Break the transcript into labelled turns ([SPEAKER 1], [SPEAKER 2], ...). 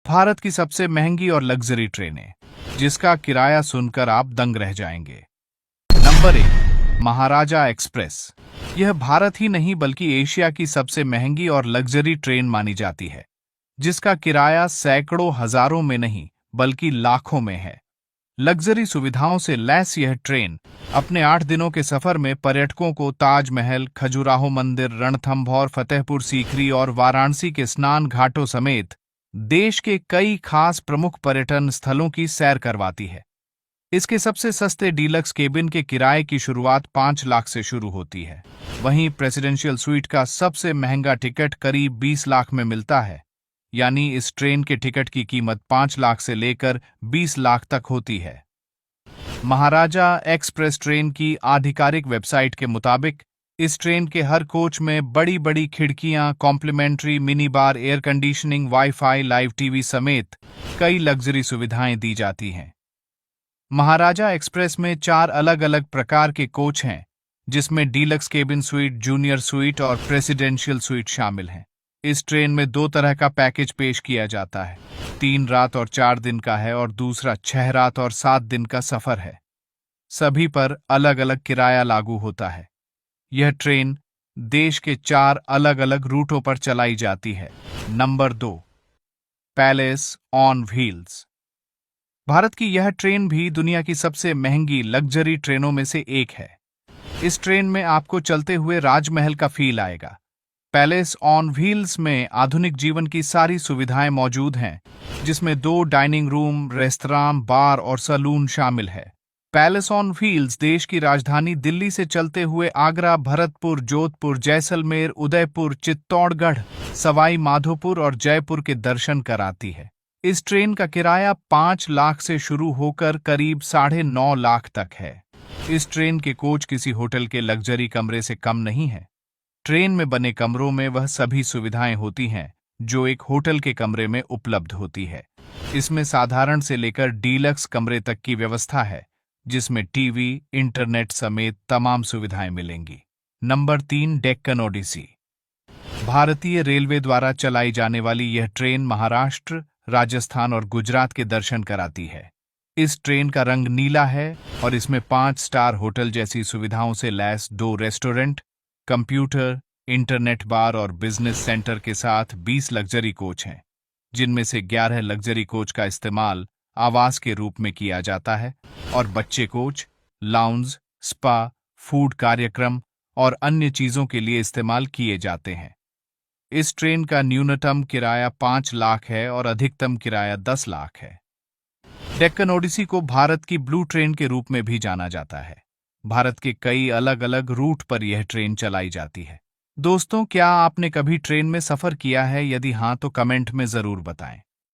[SPEAKER 1] भारत की सबसे महंगी और लग्जरी ट्रेनें, जिसका किराया सुनकर आप दंग रह जाएंगे। नंबर 1, महाराजा एक्सप्रेस। यह भारत ही नहीं बल्कि एशिया की सबसे महंगी और लग्जरी ट्रेन मानी जाती है, जिसका किराया सैकड़ों हजारों में नहीं बल्कि लाखों में है। लग्जरी सुविधाओं से लैस यह ट्रेन अपने 8 दिनों के सफर में पर्यटकों को ताजमहल, खजुराहो मंदिर, रणथंभौर, फतेहपुर सीकरी और वाराणसी के स्नान घाटों समेत देश के कई खास प्रमुख पर्यटन स्थलों की सैर करवाती है। इसके सबसे सस्ते डीलक्स केबिन के किराए की शुरुआत 5 लाख से शुरू होती है। वहीं प्रेसिडेंशियल स्वीट का सबसे महंगा टिकट करीब 20 लाख में मिलता है। यानी इस ट्रेन के टिकट की कीमत 5 लाख से लेकर 20 लाख तक होती है। महाराजा एक्सप्रेस ट्रेन की आधिकारिक वेबसाइट के मुताबिक इस ट्रेन के हर कोच में बड़ी बड़ी खिड़कियां, complimentary mini bar, air conditioning, wifi, live TV समेत कई लग्जरी सुविधाएं दी जाती हैं। महाराजा एक्सप्रेस में 4 अलग अलग प्रकार के कोच हैं, जिसमें deluxe cabin sweet, junior sweet और प्रेसिडेंशियल स्वीट शामिल हैं। इस ट्रेन में 2 तरह का पैकेज पेश किया जाता है। 3 रात और 4 दिन का है और दूसरा 6 रात और 7 दिन का सफर है। सभी पर अलग अलग किराया लागू होता है। यह ट्रेन देश के 4 अलग अलग रूटों पर चलाई जाती है। Number 2, palace on wheels. Bharat की यह ट्रेन भी दुनिया की सबसे महंगी लग्जरी ट्रेनों में से एक है। इस ट्रेन में आपको चलते हुए राजमहल का फील आएगा। पैलेस ऑन व्हील्स में आधुनिक जीवन की सारी सुविधाएं मौजूद हैं, जिसमें 2 डाइनिंग रूम, रेस्तरां, बार और सैलून शामिल है। पैलेस ऑन व्हील्स देश की राजधानी दिल्ली से चलते हुए आगरा, भरतपुर, जोधपुर, जैसलमेर, उदयपुर, चित्तौड़गढ़, सवाई माधोपुर और जयपुर के दर्शन कराती है। इस ट्रेन का किराया 5 लाख से शुरू होकर करीब 9.5 लाख तक है। इस ट्रेन के कोच किसी होटल के लग्जरी कमरे से कम नहीं है। ट्रेन में बने कमरों में वह सभी सुविधाएं होती हैं जो एक होटल के कमरे में उपलब्ध होती है। इसमें साधारण से लेकर डीलक्स कमरे तक की व्यवस्था है, जिसमें टीवी, इंटरनेट समेत तमाम सुविधाएं मिलेंगी। नंबर 3, डेक्कन ओडिसी। भारतीय रेलवे द्वारा चलाई जाने वाली यह ट्रेन महाराष्ट्र, राजस्थान और गुजरात के दर्शन कराती है। इस ट्रेन का रंग नीला है और इसमें 5 स्टार होटल जैसी सुविधाओं से लैस 2 रेस्टोरेंट, कंप्यूटर, इंटरनेट बार और बिजनेस सेंटर के साथ 20 लग्जरी कोच हैं, जिनमें से 11 लग्जरी कोच का इस्तेमाल आवास के रूप में किया जाता है और बच्चे कोच लाउंज, स्पा, फूड कार्यक्रम और अन्य चीजों के लिए इस्तेमाल किए जाते हैं। इस ट्रेन का न्यूनतम किराया 5 लाख है और अधिकतम किराया 10 लाख है। डेक्कन ओडिसी को भारत की ब्लू ट्रेन के रूप में भी जाना जाता है। भारत के कई अलग अलग रूट पर यह ट्रेन चलाई जाती है। दोस्तों, क्या आपने कभी ट्रेन में सफर किया है? यदि हाँ तो कमेंट में जरूर बताएं।